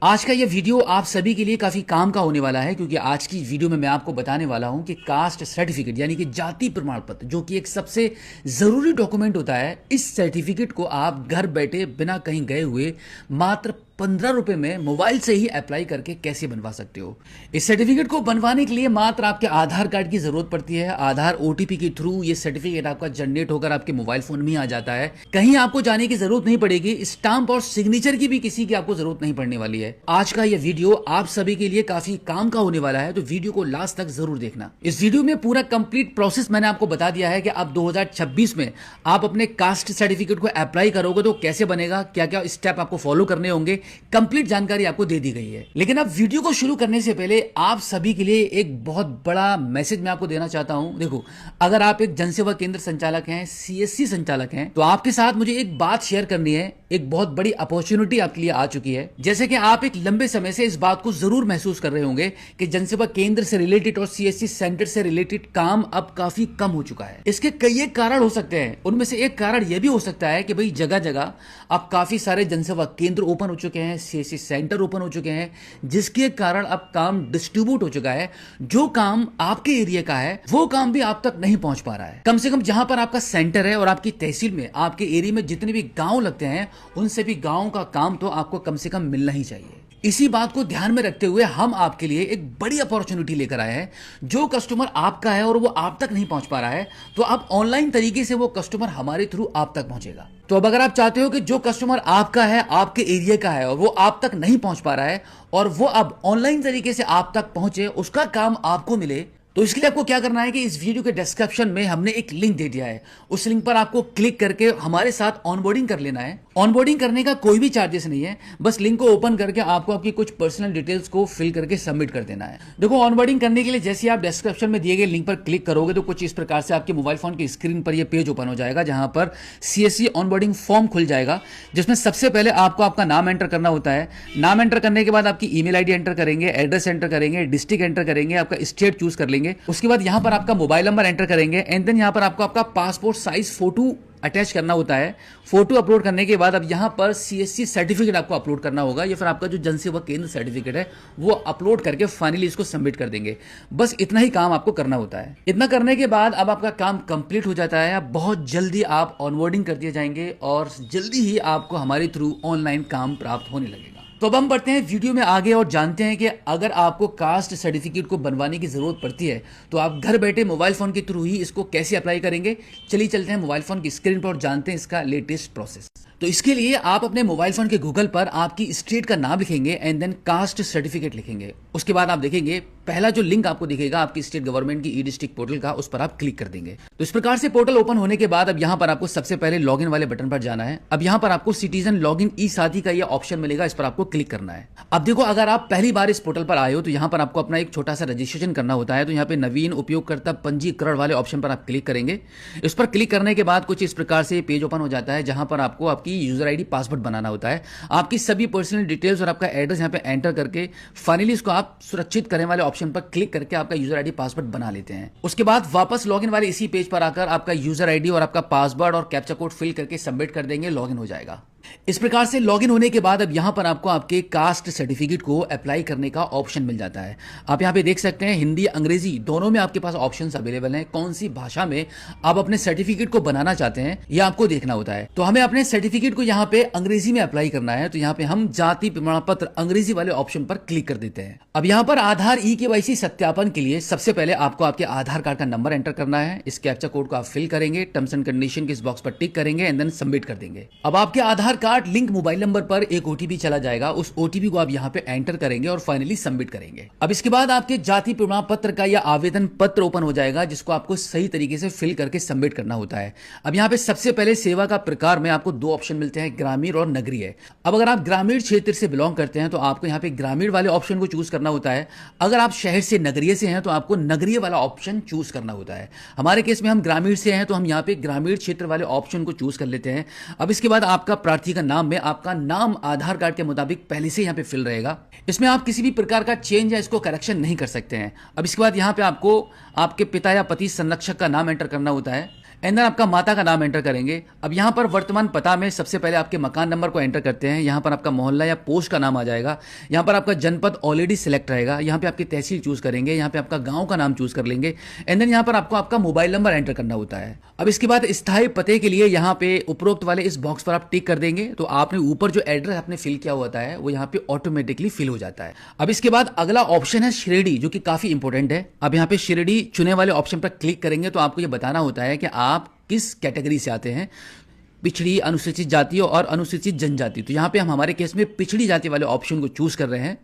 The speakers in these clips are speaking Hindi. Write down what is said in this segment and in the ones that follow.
आज का ये वीडियो आप सभी के लिए काफ़ी काम का होने वाला है क्योंकि आज की वीडियो में मैं आपको बताने वाला हूं कि कास्ट सर्टिफिकेट यानी कि जाति प्रमाण पत्र जो कि एक सबसे ज़रूरी डॉक्यूमेंट होता है, इस सर्टिफिकेट को आप घर बैठे बिना कहीं गए हुए मात्र 15 रुपए में मोबाइल से ही अप्लाई करके कैसे बनवा सकते हो। इस सर्टिफिकेट को बनवाने के लिए मात्र आपके आधार कार्ड की जरूरत पड़ती है। आधार ओटीपी के थ्रू ये सर्टिफिकेट आपका जनरेट होकर आपके मोबाइल फोन में आ जाता है। कहीं आपको जाने की जरूरत नहीं पड़ेगी। स्टाम्प और सिग्नेचर की भी किसी की आपको जरूरत नहीं पड़ने वाली है। आज का यह वीडियो आप सभी के लिए काफी काम का होने वाला है, तो वीडियो को लास्ट तक जरूर देखना। इस वीडियो में पूरा कंप्लीट प्रोसेस मैंने आपको बता दिया है कि अब 2026 में आप अपने कास्ट सर्टिफिकेट को अप्लाई करोगे तो कैसे बनेगा, क्या क्या स्टेप आपको फॉलो करने होंगे, कंप्लीट जानकारी आपको दे दी गई है। लेकिन अब वीडियो को शुरू करने से पहले आप सभी के लिए एक बहुत बड़ा मैसेज मैं आपको देना चाहता हूं। देखो, अगर आप एक जनसेवा केंद्र संचालक हैं, सीएससी संचालक हैं, तो आपके साथ मुझे एक बात शेयर करनी है। एक बहुत बड़ी अपॉर्चुनिटी आपके लिए आ चुकी है। जैसे कि आप एक लंबे समय से इस बात को जरूर महसूस कर रहे होंगे कि जनसेवा केंद्र से रिलेटेड और सीएससी सेंटर से रिलेटेड काम अब काफी कम हो चुका है। इसके कई एक कारण हो सकते हैं। उनमें से एक कारण यह भी हो सकता है कि भाई जगह जगह अब काफी सारे जनसेवा केंद्र ओपन हो चुके हैं, सीएससी सेंटर ओपन हो चुके हैं, जिसके कारण अब काम डिस्ट्रीब्यूट हो चुका है। जो काम आपके एरिया का है वो काम भी आप तक नहीं पहुंच पा रहा है। कम से कम जहां पर आपका सेंटर है और आपकी तहसील में, आपके एरिया में जितने भी गांव लगते हैं, उनसे भी गांव का काम तो आपको कम से कम मिलना ही चाहिए। इसी बात को ध्यान में रखते हुए हम आपके लिए एक बड़ी अपॉर्चुनिटी लेकर आए हैं। जो कस्टमर आपका है और वो आप तक नहीं पहुंच पा रहा है, तो अब ऑनलाइन तरीके से वो कस्टमर हमारे थ्रू आप तक पहुंचेगा। तो अब अगर आप चाहते हो कि जो कस्टमर आपका है, आपके एरिया का है और वो आप तक नहीं पहुंच पा रहा है और वो अब ऑनलाइन तरीके से आप तक पहुंचे, उसका काम आपको मिले, तो इसके लिए आपको क्या करना है कि इस वीडियो के डिस्क्रिप्शन में हमने एक लिंक दे दिया है। उस लिंक पर आपको क्लिक करके हमारे साथ ऑनबोर्डिंग कर लेना है। ऑनबोर्डिंग करने का कोई भी चार्जेस नहीं है, बस लिंक को ओपन करके आपको आपकी कुछ पर्सनल डिटेल्स को फिल करके सबमिट कर देना है। देखो, ऑनबोर्डिंग करने के लिए जैसे आप डिस्क्रिप्शन में दिए गए लिंक पर क्लिक करोगे तो कुछ इस प्रकार से आपके मोबाइल फोन की स्क्रीन पर यह पेज ओपन हो जाएगा, जहां पर सीएससी ऑनबोर्डिंग फॉर्म खुल जाएगा, जिसमें सबसे पहले आपको आपका नाम एंटर करना होता है। नाम एंटर करने के बाद आपकी ईमेल आईडी एंटर करेंगे, एड्रेस एंटर करेंगे, डिस्ट्रिक्ट एंटर करेंगे, आपका स्टेट चूज कर लेंगे। उसके बाद यहां पर आपका मोबाइल नंबर एंटर करेंगे एंड देन यहां पर आपको आपका पासपोर्ट साइज फोटो अटैच करना होता है। फोटो अपलोड करने के बाद अब यहां पर सीएससी सर्टिफिकेट आपको अपलोड करना होगा, या फिर आपका जो जनसेवा केंद्र सर्टिफिकेट है वो अपलोड करके फाइनली इसको सबमिट कर देंगे। बस इतना ही काम आपको करना होता है। इतना करने के बाद अब आपका काम कंप्लीट हो जाता है। अब बहुत जल्दी आप ऑनबोर्डिंग कर दिए जाएंगे और जल्दी ही आपको हमारे थ्रू ऑनलाइन काम प्राप्त होने लगेगा। तो अब हम बढ़ते हैं वीडियो में आगे और जानते हैं कि अगर आपको कास्ट सर्टिफिकेट को बनवाने की जरूरत पड़ती है तो आप घर बैठे मोबाइल फोन के थ्रू ही इसको कैसे अप्लाई करेंगे। चलिए चलते हैं मोबाइल फोन की स्क्रीन पर और जानते हैं इसका लेटेस्ट प्रोसेस। तो इसके लिए आप अपने मोबाइल फोन के गूगल पर आपकी स्टेट का नाम लिखेंगे एंड देन कास्ट सर्टिफिकेट लिखेंगे। उसके बाद आप देखेंगे पहला जो लिंक आपको दिखेगा आपकी स्टेट गवर्नमेंट की ई डिस्ट्रिक्ट पोर्टल का, उस पर आप क्लिक कर देंगे। तो इस प्रकार से पोर्टल ओपन होने के बाद अब यहां पर आपको सबसे पहले लॉगिन वाले बटन पर जाना है। अब यहां पर आपको सिटीजन लॉगिन ई साथी का यह ऑप्शन मिलेगा, इस पर आपको क्लिक करना है। अब देखो, अगर आप पहली बार इस पोर्टल पर आए हो तो यहां पर आपको अपना एक छोटा सा रजिस्ट्रेशन करना होता है। तो यहां पे नवीन उपयोगकर्ता पंजीकरण वाले ऑप्शन पर आप क्लिक करेंगे। इस पर क्लिक करने के बाद कुछ इस प्रकार से पेज ओपन हो जाता है, जहां पर आपको आपकी यूजर आईडी पासवर्ड बनाना होता है। आपकी सभी पर्सनल डिटेल्स और आपका एड्रेस यहां पे एंटर करके फाइनली इसको आप सुरक्षित करने वाले ऑप्शन पर क्लिक करके आपका यूजर आईडी पासवर्ड बना लेते हैं। उसके बाद वापस लॉगिन वाले इसी पेज पर आकर आपका यूजर आईडी और आपका पासवर्ड और कैप्चा कोड फिल करके सबमिट कर देंगे, लॉगिन हो जाएगा। इस प्रकार से लॉगिन होने के बाद अब यहां पर आपको आपके कास्ट सर्टिफिकेट को अप्लाई करने का ऑप्शन मिल जाता है। आप यहां पे देख सकते हैं हिंदी अंग्रेजी दोनों में आपके पास ऑप्शंस अवेलेबल हैं। कौन सी भाषा में आप अपने सर्टिफिकेट को बनाना चाहते हैं यह आपको देखना होता है। तो हमें अपने सर्टिफिकेट को यहां पे अंग्रेजी में अप्लाई करना है, तो यहां पे हम जाति प्रमाण पत्र अंग्रेजी वाले ऑप्शन पर क्लिक कर देते हैं। अब यहां पर आधार ई-केवाईसी सत्यापन के लिए सबसे पहले आपको आपके आधार कार्ड का नंबर एंटर करना है। इस कैप्चा कोड को आप फिल करेंगे, टर्म्स एंड कंडीशन के इस बॉक्स पर टिक करेंगे एंड देन सबमिट कर देंगे। अब आपके आधार कार्ड लिंक मोबाइल नंबर पर एक ओटीपी चला जाएगा, उस ओटीपी को आप यहां पे एंटर करेंगे और फाइनली सबमिट करेंगे। अब इसके बाद आपके जाति प्रमाण पत्र का यह आवेदन पत्र ओपन हो जाएगा, जिसको आपको सही तरीके से फिल करके सबमिट करना होता है। अब यहां पे सबसे पहले सेवा का प्रकार में आपको दो ऑप्शन मिलते हैं, ग्रामीण और नगरीय। अब अगर आप ग्रामीण क्षेत्र से बिलोंग करते हैं तो आपको यहां पे ग्रामीण वाले ऑप्शन को चूज करना होता है। अगर आप शहर से नगरीय से हैं तो आपको नगरीय वाला ऑप्शन चूज करना होता है। हमारे केस में हम ग्रामीण से हैं तो हम यहाँ पे ग्रामीण क्षेत्र वाले ऑप्शन को चूज कर लेते हैं। अब इसके बाद आपका प्रार्थी का नाम में आपका नाम आधार कार्ड के मुताबिक पहले से यहां पे फिल रहेगा। इसमें आप किसी भी प्रकार का चेंज या इसको करेक्शन नहीं कर सकते हैं। अब इसके बाद यहां पे आपको आपके पिता या पति संरक्षक का नाम एंटर करना होता है। एंड देन आपका माता का नाम एंटर करेंगे। अब यहाँ पर वर्तमान पता में सबसे पहले आपके मकान नंबर को एंटर करते हैं। यहाँ पर आपका मोहल्ला या पोस्ट का नाम आ जाएगा। यहाँ पर आपका जनपद ऑलरेडी सिलेक्ट रहेगा। यहाँ पे आपकी तहसील चूज करेंगे। यहाँ पे आपका गांव का नाम चूज कर लेंगे। एंड देन यहाँ पर आपको आपका मोबाइल नंबर एंटर करना होता है। अब इसके बाद स्थायी पते के लिए यहाँ पे उपरोक्त वाले इस बॉक्स पर आप टिक कर देंगे तो आपने ऊपर जो एड्रेस आपने फिल किया होता है वो यहाँ पे ऑटोमेटिकली फिल हो जाता है। अब इसके बाद अगला ऑप्शन है श्रेणी, जो कि काफी इंपॉर्टेंट है। अब यहाँ पे श्रेणी चुने वाले ऑप्शन पर क्लिक करेंगे तो आपको ये बताना होता है कि आप किस कैटेगरी से आते हैं, पिछड़ी, अनुसूचित जाति और अनुसूचित जनजाति। तो यहाँ पे हम हमारे केस में पिछड़ी जाति वाले ऑप्शन को चूज कर रहे हैं।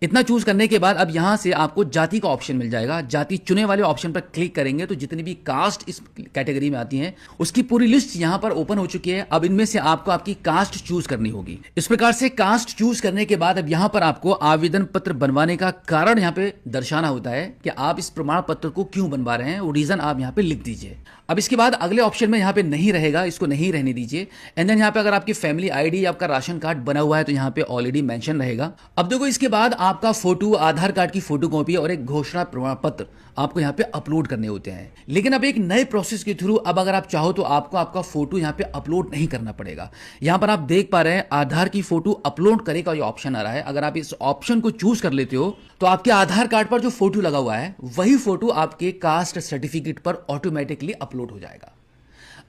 इतना चूज करने के बाद अब यहां से आपको जाति का ऑप्शन मिल जाएगा। जाति चुने वाले ऑप्शन पर क्लिक करेंगे तो जितनी भी कास्ट इस कैटेगरी में आती हैं उसकी पूरी लिस्ट यहां पर ओपन हो चुकी है। अब इनमें से आपको आपकी कास्ट चूज करनी होगी। इस प्रकार से कास्ट चूज करने के बाद अब यहां पर आपको आवेदन पत्र बनवाने का कारण यहां पे दर्शाना होता है कि आप इस प्रमाण पत्र को क्यों बनवा रहे हैं, वो रीजन आप यहां पे लिख दीजिए। अब इसके बाद अगले ऑप्शन में यहाँ पे नहीं रहेगा, इसको नहीं रहने दीजिए। एंड देन यहाँ पे अगर आपकी फैमिली आईडी या आपका राशन कार्ड बना हुआ है तो यहाँ पे ऑलरेडी मेंशन रहेगा। अब देखो इसके बाद आपका फोटो, आधार कार्ड की फोटो कॉपी और एक घोषणा प्रमाण पत्र आपको यहाँ पे अपलोड करने होते हैं। लेकिन अब एक नए प्रोसेस के थ्रू अब अगर आप चाहो तो आपको आपका फोटो यहाँ पे अपलोड नहीं करना पड़ेगा। यहाँ पर आप देख पा रहे हैं आधार की फोटो अपलोड करे का ये ऑप्शन आ रहा है। अगर आप इस ऑप्शन को चूज कर लेते हो तो आपके आधार कार्ड पर जो फोटो लगा हुआ है वही फोटो आपके कास्ट सर्टिफिकेट पर ऑटोमेटिकली अपलोड हो जाएगा।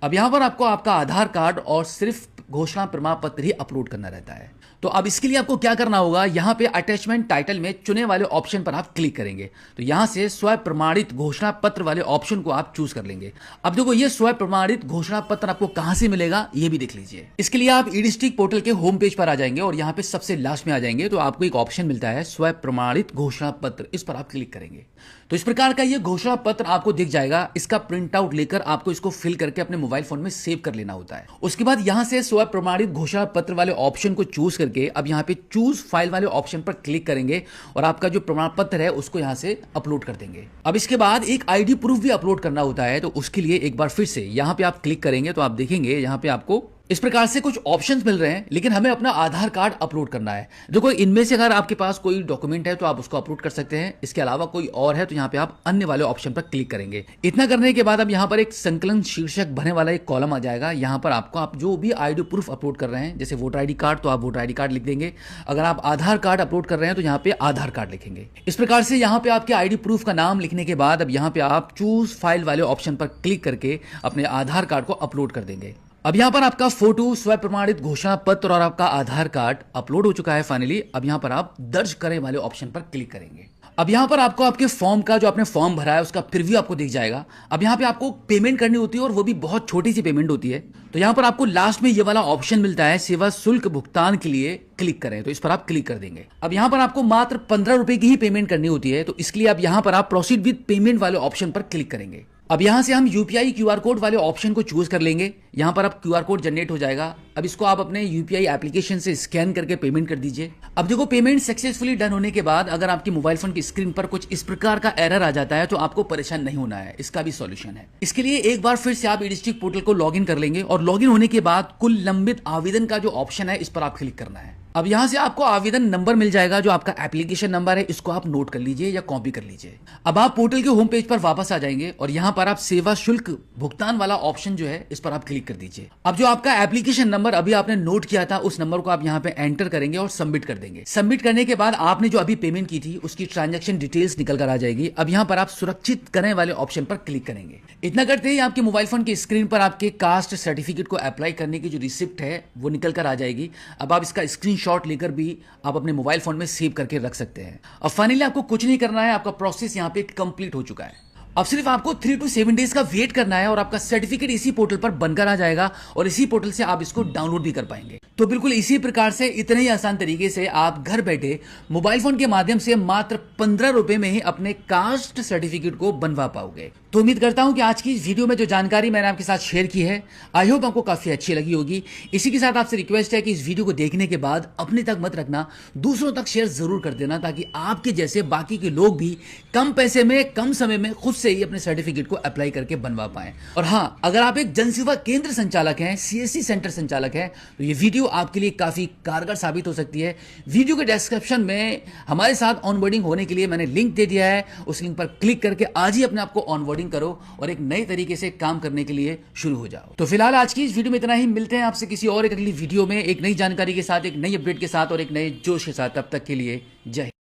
अब यहां पर आपको आपका आधार कार्ड और सिर्फ घोषणा प्रमाण पत्र ही अपलोड करना रहता है। तो अब इसके लिए आपको क्या करना होगा, यहां पे अटैचमेंट टाइटल में चुने वाले ऑप्शन पर आप क्लिक करेंगे तो यहां से स्व प्रमाणित घोषणा पत्र वाले ऑप्शन को आप चूज कर लेंगे। अब देखो ये स्व प्रमाणित घोषणा पत्र आपको कहां से मिलेगा ये भी देख लीजिए। इसके लिए आप ई डिस्ट्रिक्ट पोर्टल के होम पेज पर आ जाएंगे और यहां पे सबसे लास्ट में आ जाएंगे तो आपको एक ऑप्शन मिलता है स्व प्रमाणित घोषणा पत्र, इस पर आप क्लिक करेंगे तो इस प्रकार का ये घोषणा पत्र आपको दिख जाएगा। इसका प्रिंट आउट लेकर आपको इसको फिल करके अपने मोबाइल फोन में सेव कर लेना होता है। उसके बाद यहां से स्व प्रमाणित घोषणा पत्र वाले ऑप्शन को चूज करके अब यहां पे चूज फाइल वाले ऑप्शन पर क्लिक करेंगे और आपका जो प्रमाण पत्र है उसको यहां से अपलोड कर देंगे। अब इसके बाद एक आईडी प्रूफ भी अपलोड करना होता है तो उसके लिए एक बार फिर से यहां पे आप क्लिक करेंगे तो आप देखेंगे यहां पे आपको इस प्रकार से कुछ ऑप्शंस मिल रहे हैं, लेकिन हमें अपना आधार कार्ड अपलोड करना है। देखो इनमें से अगर आपके पास कोई डॉक्यूमेंट है तो आप उसको अपलोड कर सकते हैं, इसके अलावा कोई और है तो यहाँ पे आप अन्य वाले ऑप्शन पर क्लिक करेंगे। इतना करने के बाद अब यहाँ पर एक संकलन शीर्षक भरने वाला एक कॉलम आ जाएगा। यहाँ पर आपको आप जो भी आईडी प्रूफ अपलोड कर रहे हैं, जैसे वोटर आईडी कार्ड तो आप वोटर आईडी कार्ड लिख देंगे, अगर आप आधार कार्ड अपलोड कर रहे हैं तो यहाँ पे आधार कार्ड लिखेंगे। इस प्रकार से यहाँ पे आपके आईडी प्रूफ का नाम लिखने के बाद अब यहाँ पे आप चूज फाइल वाले ऑप्शन पर क्लिक करके अपने आधार कार्ड को अपलोड कर देंगे। अब यहां पर आपका फोटो, स्व प्रमाणित घोषणा पत्र और आपका आधार कार्ड अपलोड हो चुका है फाइनली। अब यहां पर आप दर्ज करें वाले ऑप्शन पर क्लिक करेंगे। अब यहां पर आपको आपके फॉर्म का जो आपने फॉर्म भरा है उसका प्रीव्यू आपको दिख जाएगा। अब यहां पे आपको पेमेंट करनी होती है और वो भी बहुत छोटी सी पेमेंट होती है। तो यहां पर आपको लास्ट में ये वाला ऑप्शन मिलता है सेवा शुल्क भुगतान के लिए क्लिक करें, तो इस पर आप क्लिक कर देंगे। अब यहां पर आपको मात्र 15 रुपए की ही पेमेंट करनी होती है, तो इसके लिए अब यहां पर आप प्रोसीड विद पेमेंट वाले ऑप्शन पर क्लिक करेंगे। अब यहां से हम यूपीआई क्यूआर कोड वाले ऑप्शन को चूज कर लेंगे। यहां पर आप क्यूआर कोड जनरेट हो जाएगा। अब इसको आप अपने यूपीआई एप्लीकेशन से स्कैन करके पेमेंट कर दीजिए। अब देखो पेमेंट सक्सेसफुली डन होने के बाद अगर आपकी मोबाइल फोन की स्क्रीन पर कुछ इस प्रकार का एरर आ जाता है तो आपको परेशान नहीं होना है, इसका भी सॉल्यूशन है। इसके लिए एक बार फिर से आप ई डिस्ट्रिक्ट पोर्टल को लॉगिन कर लेंगे और लॉगिन होने के बाद कुल लंबित आवेदन का जो ऑप्शन है इस पर आप क्लिक करना है। अब यहां से आपको आवेदन नंबर मिल जाएगा, जो आपका एप्लीकेशन नंबर है, इसको आप नोट कर लीजिए या कॉपी कर लीजिए। अब आप पोर्टल के होम पेज पर वापस आ जाएंगे और यहां पर आप सेवा शुल्क भुगतान वाला ऑप्शन जो है इस पर आप क्लिक कर दीजिए। अब जो आपका एप्लीकेशन नंबर अभी आपने नोट किया था उस नंबर को आप यहां पे एंटर करेंगे और सबमिट कर देंगे। सबमिट करने के बाद आपने जो अभी पेमेंट की थी उसकी ट्रांजैक्शन डिटेल्स निकल कर आ जाएगी। अब यहां पर आप सुरक्षित करने वाले ऑप्शन पर क्लिक करेंगे। इतना करते ही आपके मोबाइल फोन की स्क्रीन पर आपके कास्ट सर्टिफिकेट को अप्लाई करने की जो रिसिप्ट है वो निकल कर आ जाएगी। अब आप इसका स्क्रीनशॉट लेकर भी आप अपने मोबाइल फोन में सेव करके रख सकते हैं। अब फाइनली आपको कुछ नहीं करना है, आपका प्रोसेस यहां पे कंप्लीट हो चुका है। अब सिर्फ आपको 3 to 7 डेज का वेट करना है और आपका सर्टिफिकेट इसी पोर्टल पर बनकर आ जाएगा और इसी पोर्टल से आप इसको डाउनलोड भी कर पाएंगे। तो बिल्कुल इसी प्रकार से इतने ही आसान तरीके से आप घर बैठे मोबाइल फोन के माध्यम से मात्र 15 रुपए में ही अपने कास्ट सर्टिफिकेट को बनवा पाओगे। तो उम्मीद करता हूं कि आज की इस वीडियो में जो जानकारी मैंने आपके साथ शेयर की है आई होप आपको काफी अच्छी लगी होगी। इसी के साथ आपसे रिक्वेस्ट है कि इस वीडियो को देखने के बाद अपने तक मत रखना, दूसरों तक शेयर जरूर कर देना ताकि आपके जैसे बाकी के लोग भी कम पैसे में कम समय में खुद से ही अपने सर्टिफिकेट को अप्लाई करके बनवा पाएं। और हाँ, अगर आप एक जनसेवा केंद्र संचालक हैं, सीएससी सेंटर संचालक हैं, तो ये वीडियो आपके लिए काफी कारगर साबित हो सकती है। वीडियो के डिस्क्रिप्शन में हमारे साथ ऑनबोर्डिंग होने के लिए मैंने लिंक दे दिया है, उस लिंक पर क्लिक करके आज ही अपने आप को ऑनबोर्ड रिकॉर्डिंग करो और एक नए तरीके से काम करने के लिए शुरू हो जाओ। तो फिलहाल आज की इस वीडियो में इतना ही। मिलते हैं आपसे किसी और एक अगली वीडियो में एक नई जानकारी के साथ, एक नई अपडेट के साथ और एक नए जोश के साथ। तब तक के लिए जय हिंद।